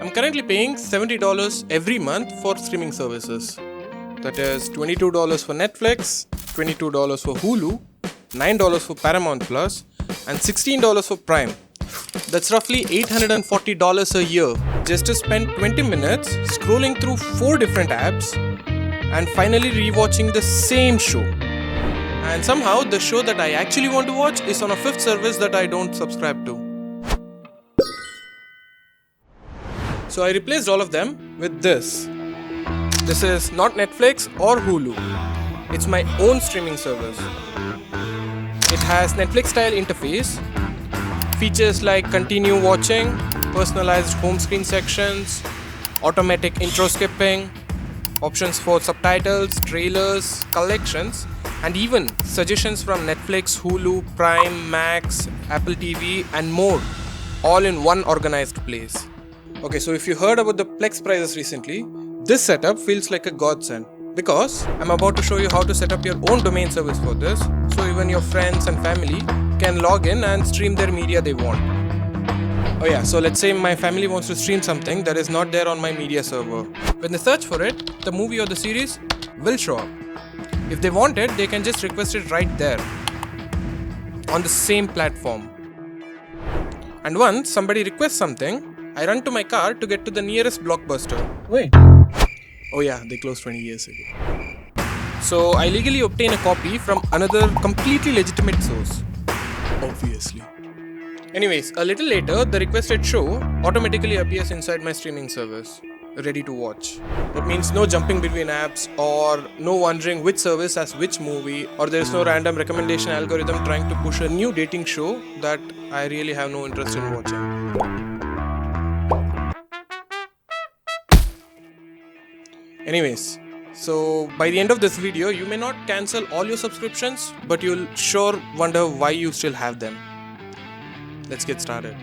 I'm currently paying $70 every month for streaming services. That is $22 for Netflix, $22 for Hulu, $9 for Paramount Plus, and $16 for Prime. That's roughly $840 a year just to spend 20 minutes scrolling through 4 different apps and finally rewatching the same show. And somehow the show that I actually want to watch is on a 5th service that I don't subscribe to. So I replaced all of them with this. This is not Netflix or Hulu. It's my own streaming service. It has Netflix style interface, features like continue watching, personalized home screen sections, automatic intro skipping, options for subtitles, trailers, collections, and even suggestions from Netflix, Hulu, Prime, Max, Apple TV, and more, all in one organized place. Okay, so if you heard about the Plex prices recently, this setup feels like a godsend because I'm about to show you how to set up your own domain service for this, so even your friends and family can log in and stream their media they want. Oh yeah, so let's say my family wants to stream something that is not there on my media server. When they search for it, the movie or the series will show up. If they want it, they can just request it right there on the same platform. And once somebody requests something, I run to my car to get to the nearest Blockbuster. Wait. Oh yeah, they closed 20 years ago. So I legally obtain a copy from another completely legitimate source. Obviously. Anyways, a little later, the requested show automatically appears inside my streaming service, ready to watch. That means no jumping between apps or no wondering which service has which movie, or there is no random recommendation algorithm trying to push a new dating show that I really have no interest in watching. Anyways, so by the end of this video, you may not cancel all your subscriptions, but you'll sure wonder why you still have them. Let's get started.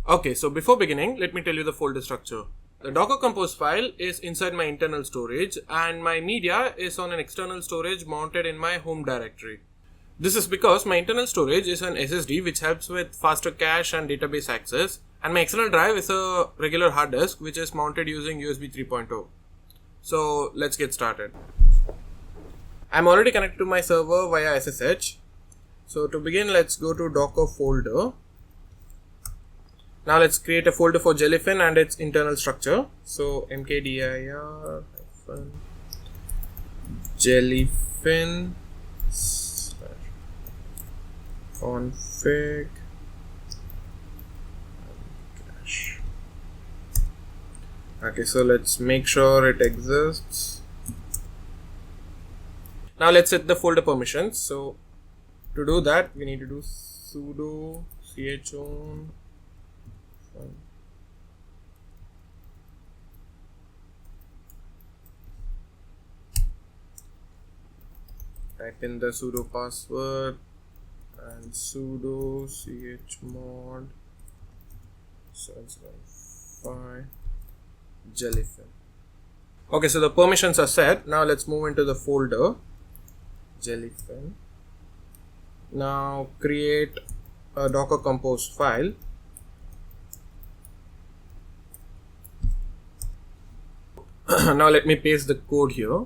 Okay, so before beginning, let me tell you the folder structure. The Docker Compose file is inside my internal storage and my media is on an external storage mounted in my home directory. This is because my internal storage is an SSD which helps with faster cache and database access, and my external drive is a regular hard disk which is mounted using USB 3.0. So let's get started. I'm already connected to my server via SSH. So to begin, let's go to Docker folder. Now let's create a folder for Jellyfin and its internal structure. So mkdir Jellyfin config cache. Okay, so let's make sure it exists. Now let's set the folder permissions. So to do that, we need to do sudo chown type in the sudo password and sudo chmod 775 Jellyfin. Okay, so the permissions are set. Now let's move into the folder Jellyfin. Now create a Docker Compose file. Now let me paste the code here.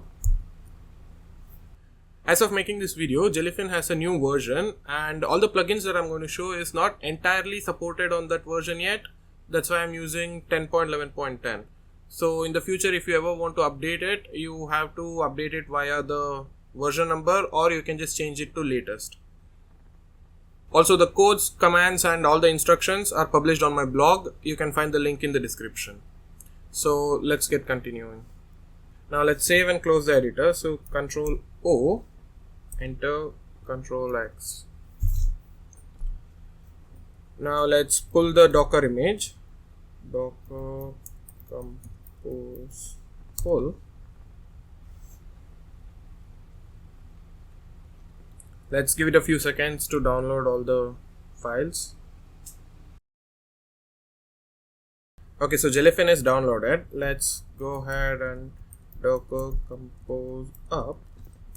As of making this video, Jellyfin has a new version and all the plugins that I'm going to show is not entirely supported on that version yet. That's why I'm using 10.11.10. So in the future, if you ever want to update it, you have to update it via the version number, or you can just change it to latest. Also, the codes, commands and all the instructions are published on my blog. You can find the link in the description. So let's get continuing. Now let's save and close the editor. So Ctrl O, enter Ctrl X. Now let's pull the Docker image. Docker Compose pull. Let's give it a few seconds to download all the files. Okay, so Jellyfin is downloaded. Let's go ahead and Docker Compose up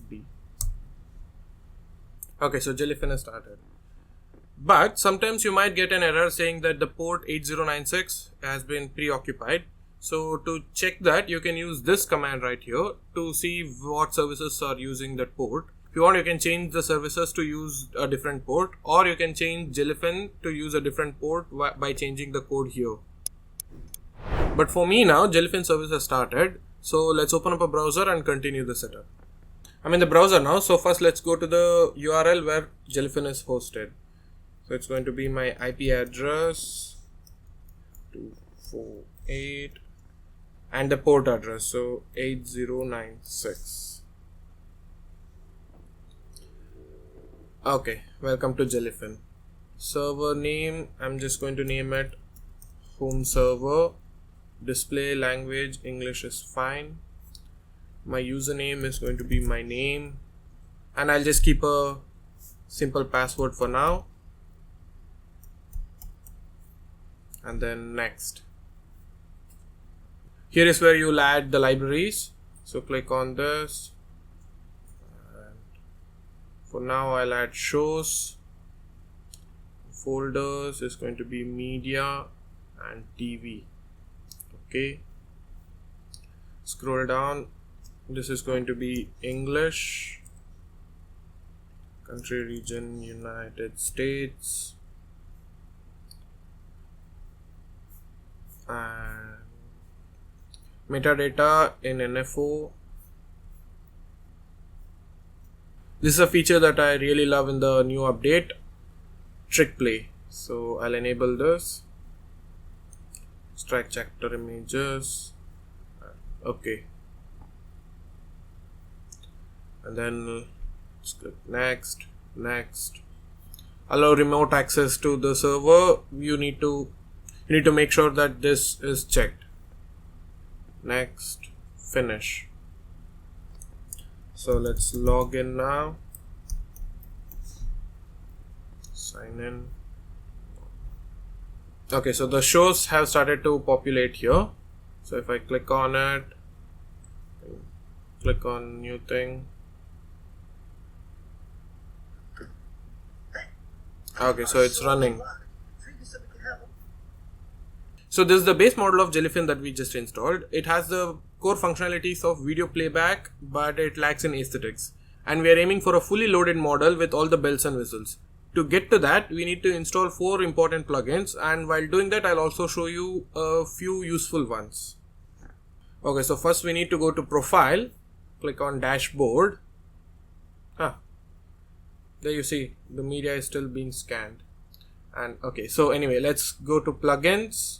B. Okay, so Jellyfin is started. But sometimes you might get an error saying that the port 8096 has been preoccupied. So to check that, you can use this command right here to see what services are using that port. If you want, you can change the services to use a different port, or you can change Jellyfin to use a different port by changing the code here. But for me now, Jellyfin service has started. So let's open up a browser and continue the setup. I'm in the browser now. So first let's go to the URL where Jellyfin is hosted. So it's going to be my IP address 248 and the port address, so 8096. Okay, welcome to Jellyfin. Server name, I'm just going to name it home server. Display language, English is fine. My username is going to be my name, and I'll just keep a simple password for now. And then next. Here is where you'll add the libraries. So click on this. And for now, I'll add shows. Folders is going to be media and TV. Okay. Scroll down. This is going to be English. Country, region, United States. And metadata in NFO. This is a feature that I really love in the new update, trick play. So I'll enable this. Extract chapter images. Okay. And then let's click next. Allow remote access to the server. You need to make sure that this is checked. Next, finish. So let's log in now. Sign in. Okay, so the shows have started to populate here. So if I click on it, click on new thing. Okay, so it's running. So this is the base model of Jellyfin that we just installed. It has the core functionalities of video playback, but it lacks in aesthetics. And we are aiming for a fully loaded model with all the bells and whistles. To get to that, we need to install 4 important plugins, and while doing that, I'll also show you a few useful ones. Okay, so first we need to go to Profile, click on Dashboard. There you see, the media is still being scanned. And okay, so anyway, let's go to Plugins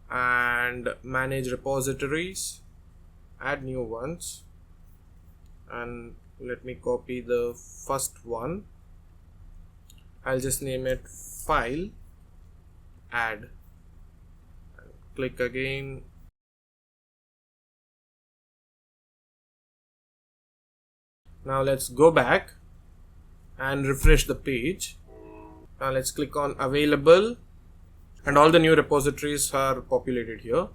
and Manage Repositories, add new ones, and let me copy the first one. I'll just name it File, Add, and click again. Now let's go back and refresh the page. Now let's click on Available, and all the new repositories are populated here.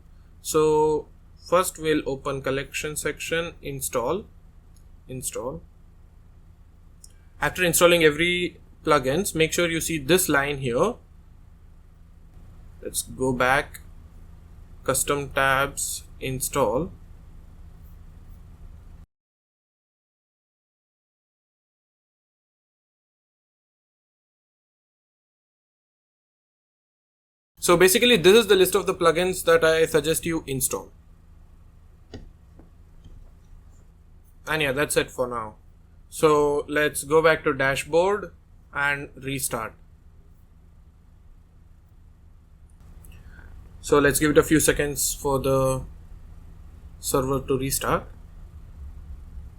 So first we'll open Collection section, Install. After installing every plugins, make sure you see this line here. Let's go back, Custom Tabs, Install. So basically this is the list of the plugins that I suggest you install. And yeah, that's it for now. So let's go back to Dashboard and restart. So let's give it a few seconds for the server to restart.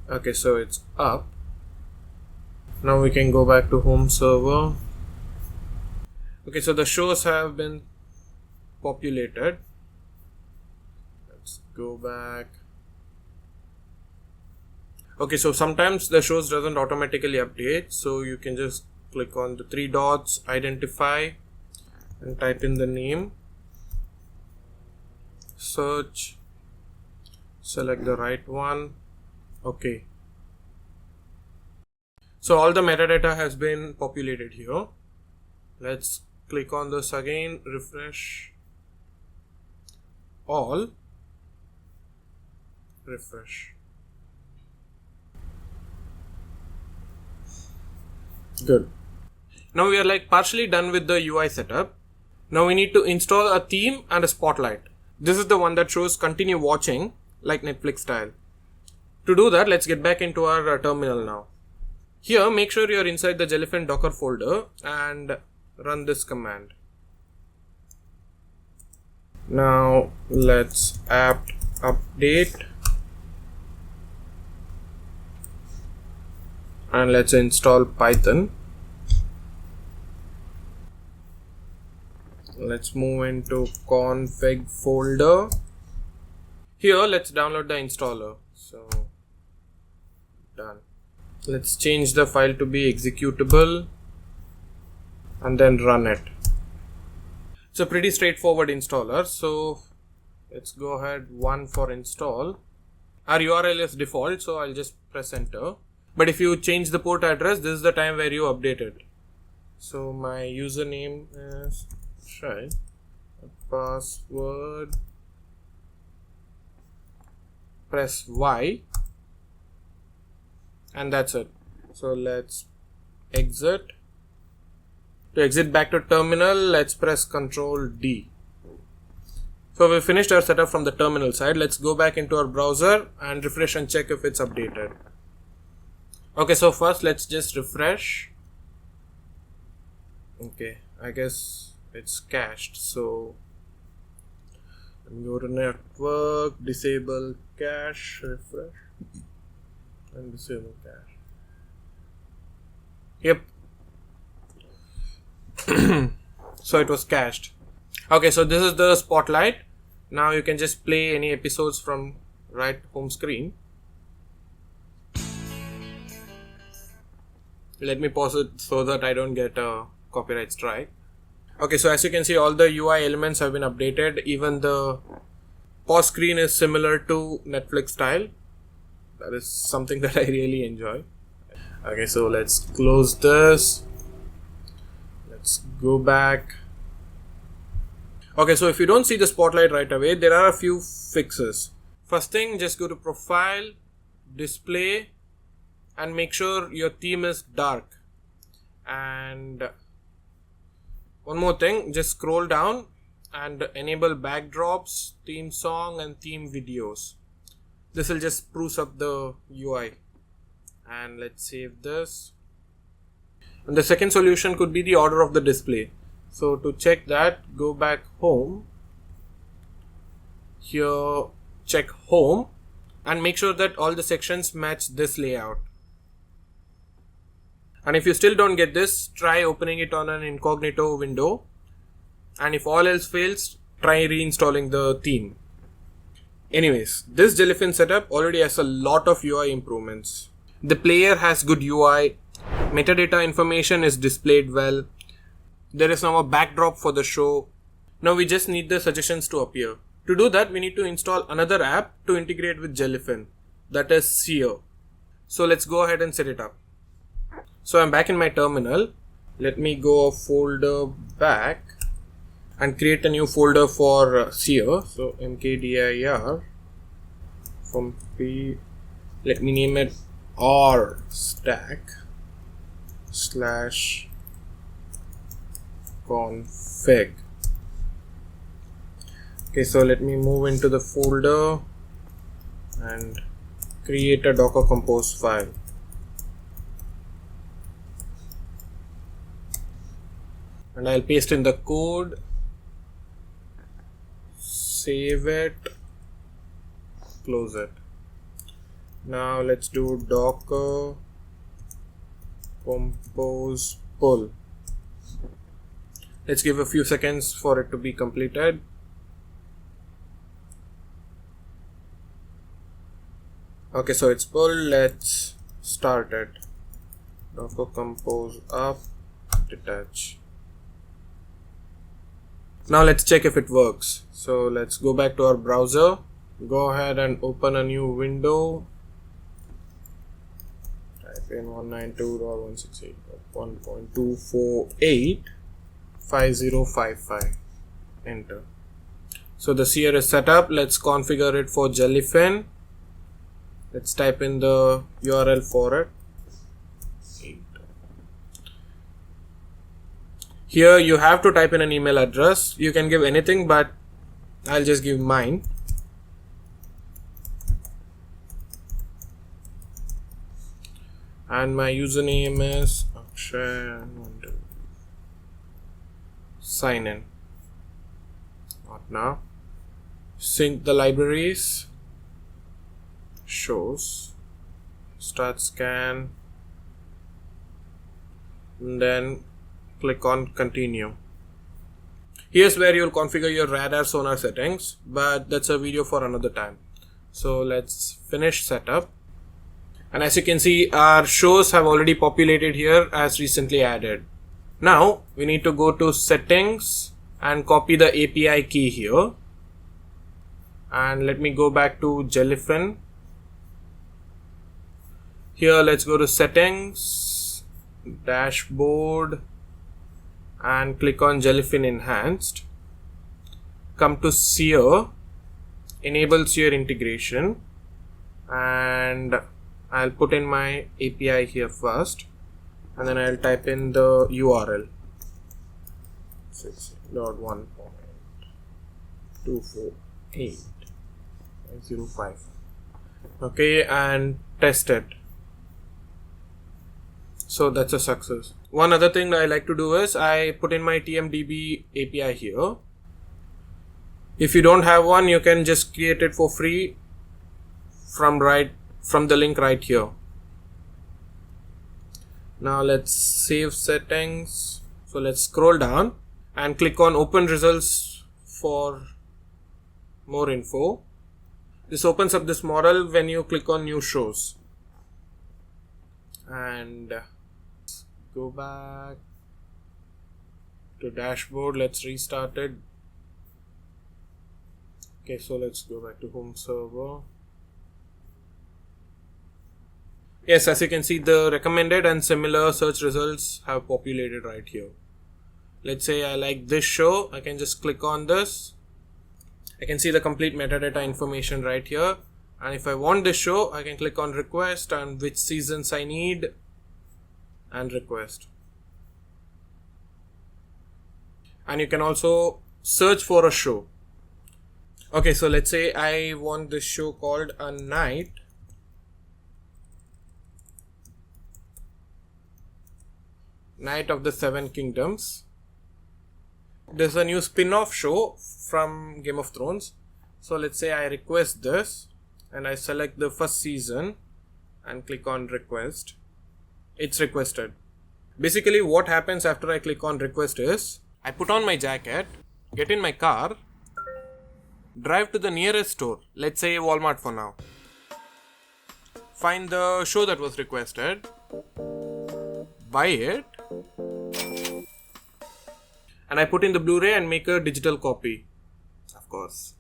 Okay, so it's up. Now we can go back to home server. Okay, so the shows have been populated. Let's go back. Okay, so sometimes the shows doesn't automatically update, so you can just click on the 3 dots, identify, and type in the name, search, select the right one. Okay, so all the metadata has been populated here. Let's click on this again, refresh all, refresh. Good. Now we are like partially done with the UI setup. Now we need to install a theme and a spotlight. This is the one that shows continue watching like Netflix style. To do that, let's get back into our terminal now. Here, make sure you're inside the Jellyfin Docker folder and run this command. Now let's apt update and let's install Python. Let's move into config folder. Here, let's download the installer. So, done. Let's change the file to be executable and then run it. It's a pretty straightforward installer. So, let's go ahead, one for install. Our URL is default, so I'll just press enter. But if you change the port address, this is the time where you update it. So, my username is password, press Y, and that's it. So let's exit. To exit back to terminal, let's press Ctrl D. So we finished our setup from the terminal side. Let's go back into our browser and refresh and check if it's updated. Okay, so first let's just refresh. Okay, I guess it's cached. So go to network, disable cache, refresh, and disable cache. Yep. So it was cached. Okay, so this is the spotlight. Now you can just play any episodes from right home screen. Let me pause it so that I don't get a copyright strike. Okay, so as you can see, all the UI elements have been updated. Even the pause screen is similar to Netflix style. That is something that I really enjoy. Okay, so let's close this. Let's go back. Okay, so if you don't see the spotlight right away, there are a few fixes. First thing, just go to Profile, Display, and make sure your theme is dark. And one more thing, just scroll down and enable backdrops, theme song, and theme videos. This will just spruce up the UI. And let's save this. And the second solution could be the order of the display. So to check that, go back home. Here, check home and make sure that all the sections match this layout. And if you still don't get this, try opening it on an incognito window. And if all else fails, try reinstalling the theme. Anyways, this Jellyfin setup already has a lot of UI improvements. The player has good UI. Metadata information is displayed well. There is now a backdrop for the show. Now we just need the suggestions to appear. To do that, we need to install another app to integrate with Jellyfin. That is Seerr. So let's go ahead and set it up. So I'm back in my terminal. Let me go a folder back and create a new folder for Seerr. So mkdir from P. Let me name it R stack /config. Okay, so let me move into the folder and create a Docker Compose file. And I'll paste in the code, save it, close it. Now let's do Docker Compose pull. Let's give a few seconds for it to be completed. Okay, so it's pulled. Let's start it. Docker Compose up, detach. Now let's check if it works. So let's go back to our browser. Go ahead and open a new window. Type in 192.168.1.248 5055. Enter. So the Seer is set up. Let's configure it for Jellyfin. Let's type in the URL for it. Here you have to type in an email address. You can give anything, but I'll just give mine. And my username is Akshay. Sign in. Not now. Sync the libraries. Shows. Start scan. And then click on continue. Here's where you'll configure your radar sonar settings, but that's a video for another time. So let's finish setup. And as you can see, our shows have already populated here as recently added. Now we need to go to settings and copy the API key here. And let me go back to Jellyfin. Here let's go to settings, dashboard, and click on Jellyfin Enhanced. Come to Seer, enable Seer integration, and I'll put in my API here first, and then I'll type in the URL 6.1.248.505. okay, and test it. So that's a success. One other thing that I like to do is I put in my TMDB API here. If you don't have one, you can just create it for free from the link right here. Now let's save settings. So let's scroll down and click on open results for more info. This opens up this model when you click on new shows. And go back to dashboard. Let's restart it. Okay, so let's go back to home server. Yes, as you can see, the recommended and similar search results have populated right here. Let's say I like this show. I can just click on this. I can see the complete metadata information right here. And if I want this show, I can click on request and which seasons I need and request. And you can also search for a show. Okay, so let's say I want this show called A Night. Night of the Seven Kingdoms. There's a new spin-off show from Game of Thrones. So let's say I request this and I select the first season and click on request. It's requested. Basically what happens after I click on request is I put on my jacket, get in my car, drive to the nearest store, let's say Walmart for now, find the show that was requested, buy it, and I put in the Blu-ray and make a digital copy, of course.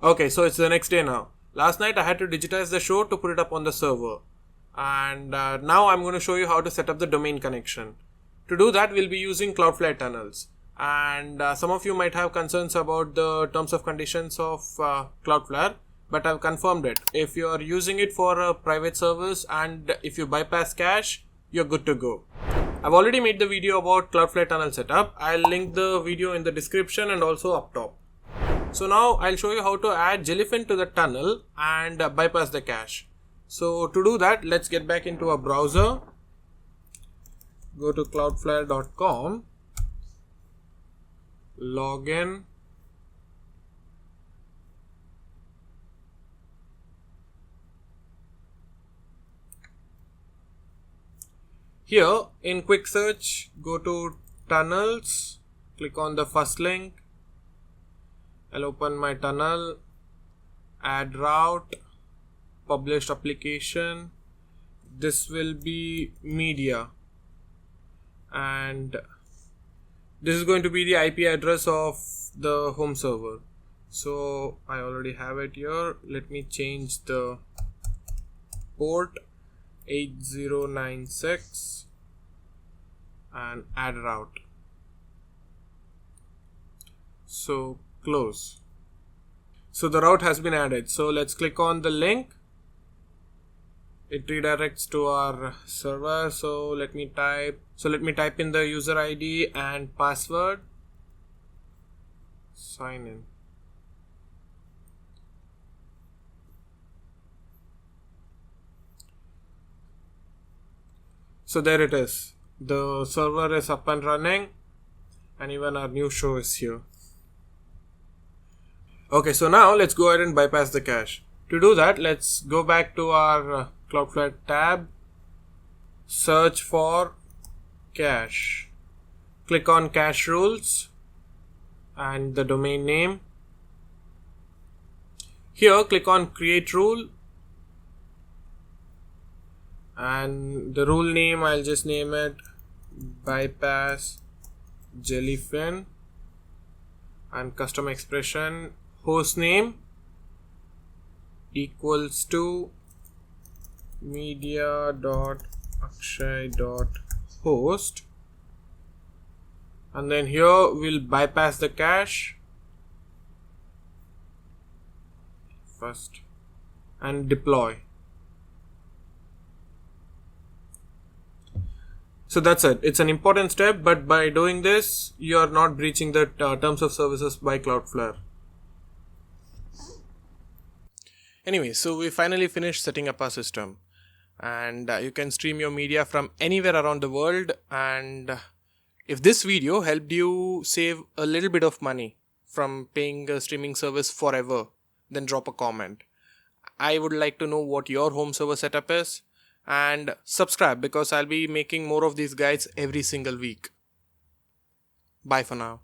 Okay, so it's the next day now. Last night I had to digitize the show to put it up on the server. And now I'm going to show you how to set up the domain connection. To do that, we'll be using Cloudflare Tunnels. And some of you might have concerns about the terms of conditions of Cloudflare, but I've confirmed it. If you're using it for a private service and if you bypass cache, you're good to go. I've already made the video about Cloudflare Tunnel setup. I'll link the video in the description and also up top. So now I'll show you how to add Jellyfin to the tunnel and bypass the cache. So to do that, let's get back into a browser. Go to cloudflare.com, log in. Here in quick search, go to tunnels, click on the first link. I'll open my tunnel, add route, published application. This will be media, and this is going to be the IP address of the home server. So I already have it here. Let me change the port 8096 and add route. So close. So the route has been added. So let's click on the link. It redirects to our server. So let me type in the user ID and password. Sign in. So there it is. The server is up and running, and even our new show is here. Okay, so now let's go ahead and bypass the cache. To do that, let's go back to our Cloudflare tab, search for cache. Click on cache rules and the domain name. Here, click on create rule, and the rule name, I'll just name it bypass Jellyfin, and custom expression host name equals to media.akshay.host, and then here we'll bypass the cache first and deploy. So that's it. It's an important step, but by doing this, you are not breaching the terms of services by Cloudflare. Anyway, so we finally finished setting up our system, and you can stream your media from anywhere around the world. And if this video helped you save a little bit of money from paying a streaming service forever, then drop a comment. I would like to know what your home server setup is. And subscribe, because I'll be making more of these guides every single week. Bye for now.